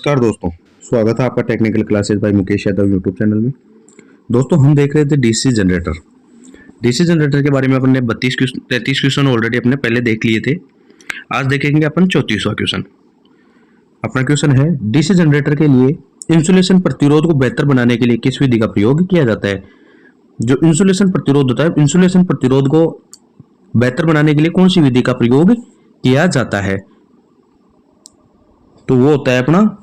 नमस्कार दोस्तों, स्वागत है आपका technical classes bye Mukesh Yadav YouTube channel में। दोस्तों हम देख रहे थे डीसी जनरेटर। डीसी जनरेटर के बारे में अपने 33 क्वेश्चन ऑलरेडी अपने पहले देख लिए थे। आज देखेंगे अपन 34वां क्वेश्चन। अपना क्वेश्चन है, डीसी जनरेटर के लिए इंसुलेशन प्रतिरोध को बेहतर बनाने के लिए किस विधि का प्रयोग किया जाता है। जो इंसुलेशन प्रतिरोध होता है, इंसुलेशन प्रतिरोध को बेहतर बनाने के लिए कौन सी विधि का प्रयोग किया जाता है। तो वो होता है अपना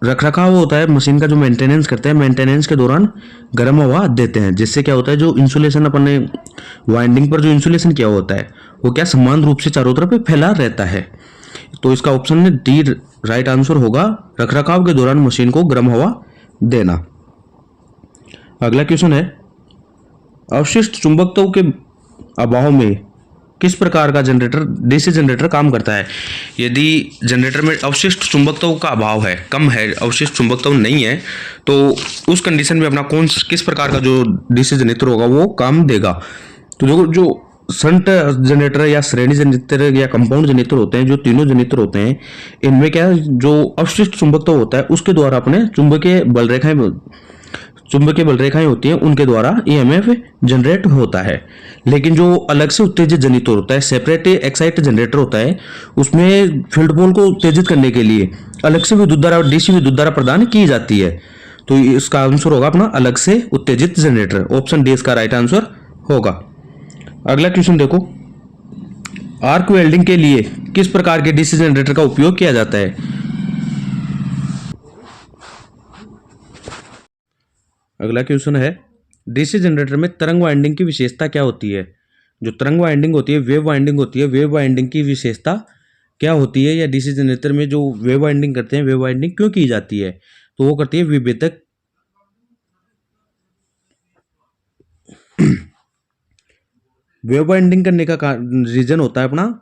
रखरखाव होता है, मशीन का जो मेंटेनेंस करते हैं, मेंटेनेंस के दौरान गर्म हवा देते हैं, जिससे क्या होता है जो इंसुलेशन अपने वाइंडिंग पर जो इंसुलेशन किया होता है वो क्या समान रूप से चारों तरफ फैला रहता है। तो इसका ऑप्शन में डी राइट आंसर होगा, रखरखाव के दौरान मशीन को गर्म हवा देना। अगला क्वेश्चन है, अवशिष्ट चुंबकत्व के अभाव में किस प्रकार का जनरेटर डीसी जनरेटर काम करता है। यदि जनरेटर में अवशिष्ट चुंबकत्व का अभाव है, कम है, अवशिष्ट चुंबकत्व नहीं है, तो उस कंडीशन में अपना किस प्रकार का जो डीसी जनरेटर होगा वो काम देगा। तो जो शंट जनरेटर या श्रेणी जनरेटर या कंपाउंड जनरेटर होते हैं, जो तीनों जनरेटर होते हैं, इनमें क्या जो अवशिष्ट चुंबकत्व होता है उसके द्वारा अपने चुंबकीय बल रेखाएं होती हैं, उनके द्वारा ईएमएफ जनरेट होता है। लेकिन जो अलग से उत्तेजित जनरेटर होता है, सेपरेट एक्साइट जनरेटर होता है, उसमें फील्ड पोल को उत्तेजित करने के लिए अलग से विद्युत धारा, डीसी विद्युत धारा प्रदान की जाती है। तो इसका आंसर होगा अपना अलग से उत्तेजित जनरेटर। ऑप्शन डी इसका राइट आंसर होगा। अगला क्वेश्चन देखो, आर्क वेल्डिंग के लिए किस प्रकार के डीसी जनरेटर का उपयोग किया जाता है। अगला क्वेश्चन है, डीसी जनरेटर में तरंग वाइंडिंग की विशेषता क्या होती है। जो तरंग वाइंडिंग होती है, वेव वाइंडिंग होती है, वेव वाइंडिंग की विशेषता क्या होती है, या डीसी जनरेटर में जो वेव वाइंडिंग करते हैं, वेव वाइंडिंग क्यों की जाती है। तो वो करती है विभेदक वेव वाइंडिंग करने का रीजन होता है अपना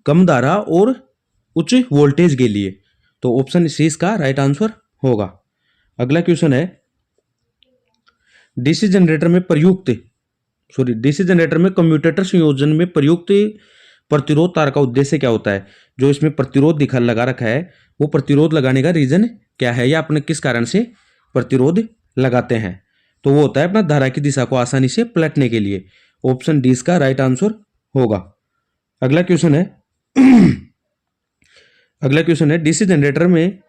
कम धारा और उच्च वोल्टेज के लिए। तो ऑप्शन सी इसका राइट आंसर होगा। अगला क्वेश्चन है, डीसी जनरेटर में कम्यूटेटर संयोजन में प्रयुक्त प्रतिरोध तार का उद्देश्य क्या होता है। जो इसमें प्रतिरोध लगा रखा है, वो प्रतिरोध लगाने का रीजन क्या है, या अपने किस कारण से प्रतिरोध लगाते हैं। तो वो होता है अपना धारा की दिशा को आसानी से पलटने के लिए। ऑप्शन डी इसका राइट आंसर होगा। अगला क्वेश्चन है, डीसी जनरेटर में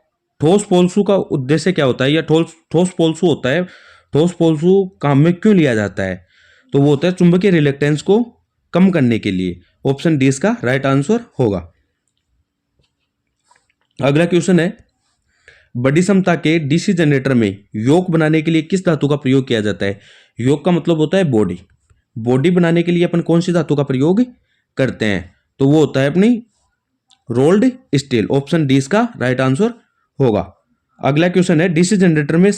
ठोस पोलसू का उद्देश्य क्या होता है, या ठोस पोलसू होता है, ठोस पोलसू काम में क्यों लिया जाता है। तो वो होता है चुंबकीय रिलेक्टेंस को कम करने के लिए। ऑप्शन डी इसका राइट आंसर होगा। अगला क्वेश्चन है, बड़ी क्षमता के डीसी जनरेटर में योक बनाने के लिए किस धातु का प्रयोग किया जाता है। योक का मतलब होता है बॉडी बनाने के लिए अपन कौन सी धातु का प्रयोग करते हैं। तो वो होता है अपनी रोल्ड स्टील। ऑप्शन डी इसका राइट आंसर होगा। अगला क्वेश्चन है, डीसी जनरेटर में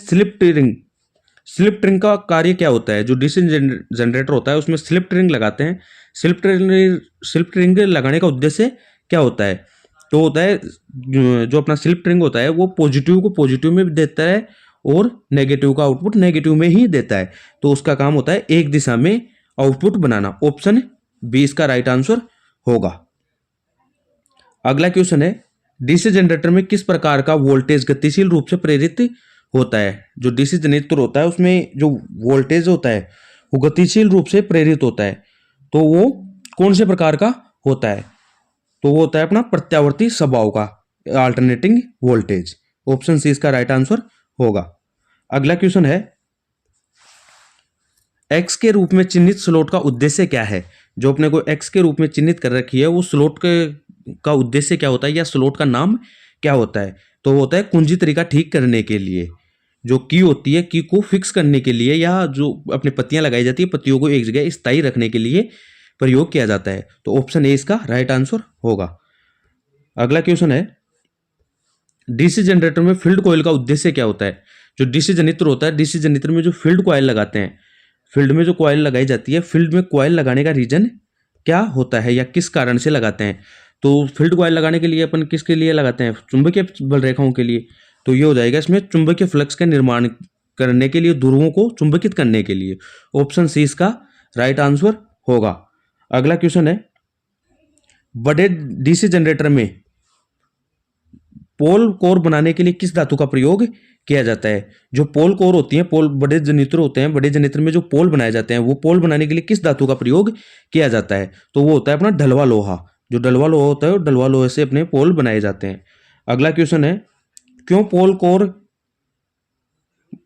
स्लिप ट्रिंग का कार्य क्या होता है। जो डीसी जनरेटर होता है उसमें स्लिप ट्रिंग लगाते हैं। स्लिप ट्रिंग लगाने का उद्देश्य क्या होता है। तो होता है जो अपना स्लिप ट्रिंग होता है वो पॉजिटिव को पॉजिटिव में देता है और नेगेटिव का आउटपुट नेगेटिव में ही देता है। तो उसका काम होता है एक दिशा में आउटपुट बनाना। ऑप्शन बी इसका राइट आंसर होगा। अगला क्वेश्चन है, डीसी जनरेटर में किस प्रकार का वोल्टेज गतिशील रूप से प्रेरित होता है। जो डीसी जनरेटर होता है उसमें जो वोल्टेज होता है वो गतिशील रूप से प्रेरित होता है। तो वो कौन से प्रकार का होता है। तो वो होता है अपना प्रत्यावर्ती स्वभाव का, अल्टरनेटिंग वोल्टेज। ऑप्शन सी इसका राइट आंसर होगा। अगला क्वेश्चन है, एक्स के रूप में चिन्हित स्लॉट का उद्देश्य क्या है। जो अपने को एक्स के रूप में चिन्हित कर रखी है वो स्लॉट का उद्देश्य क्या होता है, या स्लॉट का नाम क्या होता है। तो वो होता है कुंजी तरीका ठीक करने के लिए। जो की होती है, की को फिक्स करने के लिए, या जो अपनी पत्तियां लगाई जाती है, पत्तियों को एक जगह स्थायी रखने के लिए प्रयोग किया जाता है। तो ऑप्शन ए इसका राइट आंसर होगा। अगला क्वेश्चन है, डीसी जनरेटर में फील्ड कॉइल का उद्देश्य क्या होता है। जो डीसी जनरेटर होता है, डीसी जनरेटर में जो फील्ड कॉइल लगाते हैं, फील्ड में जो कॉइल लगाई जाती है, फील्ड में कॉइल लगाने का रीजन क्या होता है, या किस कारण से लगाते हैं। तो फील्ड कॉइल लगाने के लिए अपन किसके लिए लगाते हैं, चुंबकीय बल रेखाओं के लिए। तो ये हो जाएगा इसमें चुंबकीय फ्लक्स का निर्माण करने के लिए, ध्रुवों को चुंबकित करने के लिए। ऑप्शन सी इसका राइट आंसर होगा। अगला क्वेश्चन है, बड़े डीसी जनरेटर में पोल कोर बनाने के लिए किस धातु का प्रयोग किया जाता है? जो पोल कोर होती है, पोल बड़े जनरेटर होते हैं, बड़े जनरेटर में जो पोल बनाए जाते हैं वो पोल बनाने के लिए किस धातु का प्रयोग किया जाता है? तो वो होता है अपना ढलवा लोहा। जो ढलवा लोहा होता है वो ढलवा लोहे से अपने पोल बनाए जाते हैं। अगला क्वेश्चन है, क्यों पोल कोर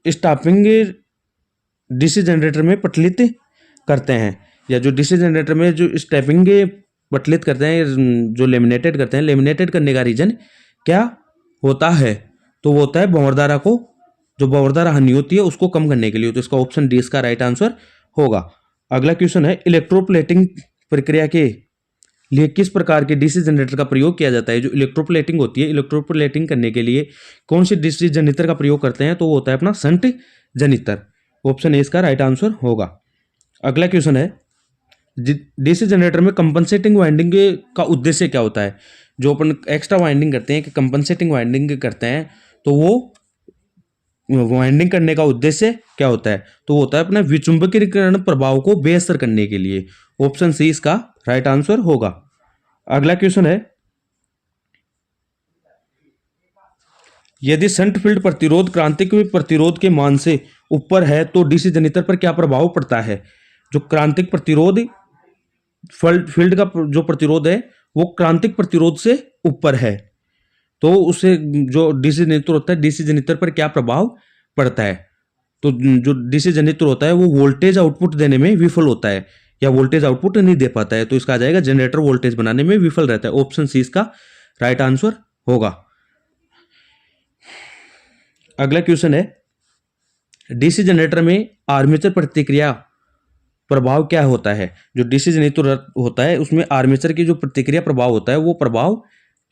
स्टापिंग डीसी जनरेटर में पटलित करते हैं? या जो डीसी जनरेटर में जो स्टेपिंग पटलित करते हैं, जो लेमिनेटेड करते हैं, लेमिनेटेड करने का रीजन क्या होता है? तो वो होता है भंवरधारा को, जो भंवरधारा हानि होती है उसको कम करने के लिए। तो इसका ऑप्शन डी इसका राइट आंसर होगा। अगला क्वेश्चन है, इलेक्ट्रोप्लेटिंग प्रक्रिया के लिए किस प्रकार के डीसी जनरेटर का प्रयोग किया जाता है? जो इलेक्ट्रोप्लेटिंग होती है, इलेक्ट्रोप्लेटिंग करने के लिए कौन सी डीसी जनरेटर का प्रयोग करते हैं? तो वो होता है अपना शंट जनरेटर। ऑप्शन ए इसका राइट आंसर होगा। अगला क्वेश्चन है, डीसी जनरेटर में कंपनसेटिंग वाइंडिंग का उद्देश्य क्या होता है? जो अपन एक्स्ट्रा वाइंडिंग करते हैं कि कंपनसेटिंग वाइंडिंग करते हैं, तो वो वाइंडिंग करने का उद्देश्य क्या होता है? तो वो होता है अपना विचुंबकीकरण प्रभाव को बेअसर करने के लिए। ऑप्शन सी इसका राइट आंसर होगा। अगला क्वेश्चन है, यदि शंट फील्ड प्रतिरोध क्रांतिक प्रतिरोध के मान से ऊपर है तो डीसी जनरेटर पर क्या प्रभाव पड़ता है? जो क्रांतिक प्रतिरोध फील्ड का जो प्रतिरोध है वो क्रांतिक प्रतिरोध से ऊपर है, तो उससे जो डीसी जनरेटर होता है, डीसी जनरेटर पर क्या प्रभाव पड़ता है? तो जो डीसी जनरेटर होता है वो वोल्टेज आउटपुट देने में विफल होता है या वोल्टेज आउटपुट नहीं दे पाता है, तो इसका आ जाएगा जनरेटर वोल्टेज बनाने में विफल रहता है। ऑप्शन सी इसका राइट आंसर होगा। अगला क्वेश्चन है, डीसी जनरेटर में आर्मेचर प्रतिक्रिया प्रभाव क्या होता है? जो डीसी जनरेटर होता है उसमें आर्मेचर की जो प्रतिक्रिया प्रभाव होता है वो प्रभाव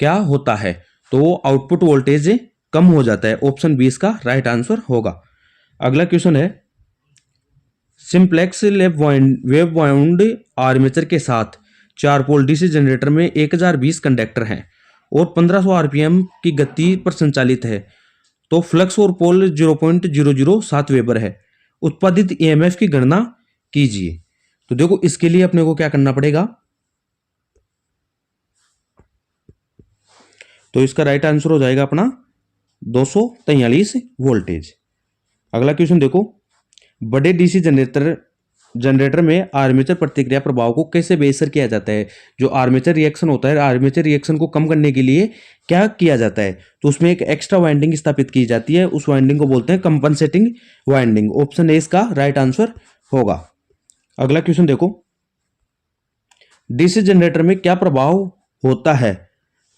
क्या होता है? तो वो आउटपुट वोल्टेज कम हो जाता है। ऑप्शन बी इसका राइट आंसर होगा। अगला क्वेश्चन है, सिंप्लेक्स वेव वाउंड आर्मेचर के साथ 4 पोल डीसी जनरेटर में 1020 कंडक्टर हैं और 1500 आरपीएम की गति पर संचालित है, तो फ्लक्स और पोल 0.007 वेबर है। उत्पादित ईएमएफ की गणना कीजिए। तो देखो इसके लिए अपने को क्या करना पड़ेगा? तो इसका राइट आंसर हो जाएगा अपना 243 वोल्टेज। अगला क्वेश्चन देखो, बड़े डीसी जनरेटर में आर्मेचर प्रतिक्रिया प्रभाव को कैसे बेअसर किया जाता है? जो आर्मेचर रिएक्शन होता है, आर्मेचर रिएक्शन को कम करने के लिए क्या किया जाता है? तो उसमें एक एक्स्ट्रा वाइंडिंग स्थापित की जाती है, उस वाइंडिंग को बोलते हैं कंपनसेटिंग वाइंडिंग। ऑप्शन ए इसका राइट आंसर होगा। अगला क्वेश्चन देखो, डीसी जनरेटर में क्या प्रभाव होता है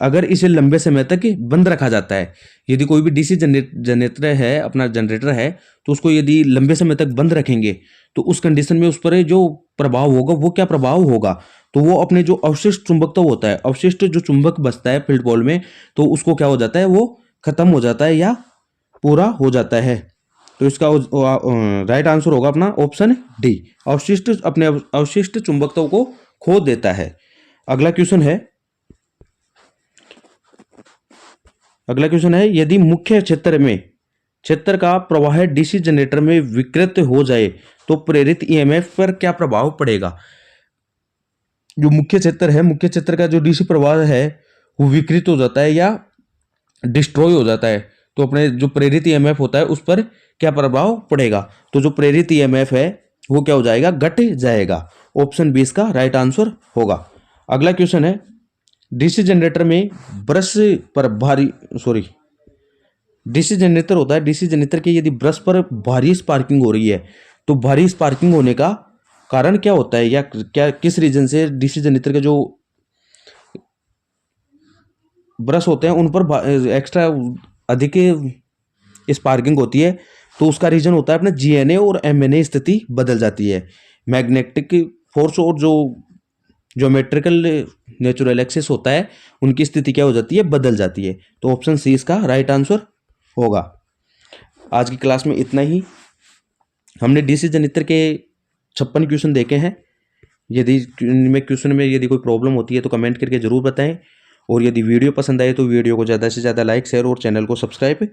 अगर इसे लंबे समय तक बंद रखा जाता है? यदि कोई भी डीसी जनरेटर है, अपना जनरेटर है, तो उसको यदि लंबे समय तक बंद रखेंगे तो उस कंडीशन में उस पर जो प्रभाव होगा वो क्या प्रभाव होगा? तो वो अपने जो अवशिष्ट चुंबकत्व होता है, अवशिष्ट जो चुंबक बचता है फील्ड पोल में, तो उसको क्या हो जाता है? वो खत्म हो जाता है या पूरा हो जाता है। तो इसका राइट आंसर होगा अपना ऑप्शन डी, अवशिष्ट अपने अवशिष्ट चुंबकत्व को खो देता है। अगला क्वेश्चन है, यदि मुख्य क्षेत्र का प्रवाह डीसी जनरेटर में विकृत हो जाए तो प्रेरित ईएमएफ पर क्या प्रभाव पड़ेगा? जो मुख्य क्षेत्र का जो डीसी प्रवाह है वो विकृत हो जाता है या डिस्ट्रॉय हो जाता है, तो अपने जो प्रेरित ईएमएफ होता है उस पर क्या प्रभाव पड़ेगा? तो जो प्रेरित ईएमएफ है वो क्या हो जाएगा? घट जाएगा। ऑप्शन बी इसका राइट आंसर होगा। अगला क्वेश्चन है, डीसी जनरेटर में डीसी जनरेटर होता है, डीसी जनरेटर के यदि ब्रश पर भारी स्पार्किंग हो रही है तो भारी स्पार्किंग होने का कारण क्या होता है, या क्या किस रीजन से डीसी जनरेटर के जो ब्रश होते हैं उन पर एक्स्ट्रा अधिक स्पार्किंग होती है? तो उसका रीजन होता है अपना जीएनए और एमएनए स्थिति बदल जाती है। मैग्नेटिक फोर्स और जो ज्योमेट्रिकल नेचुरल एक्सिस होता है उनकी स्थिति क्या हो जाती है? बदल जाती है। तो ऑप्शन सी इसका राइट आंसर होगा। आज की क्लास में इतना ही। हमने डीसी जनरेटर के 56 क्वेश्चन देखे हैं। यदि क्वेश्चन में यदि कोई प्रॉब्लम होती है तो कमेंट करके जरूर बताएं, और यदि वीडियो पसंद आए तो वीडियो को ज़्यादा से ज़्यादा लाइक, शेयर और चैनल को सब्सक्राइब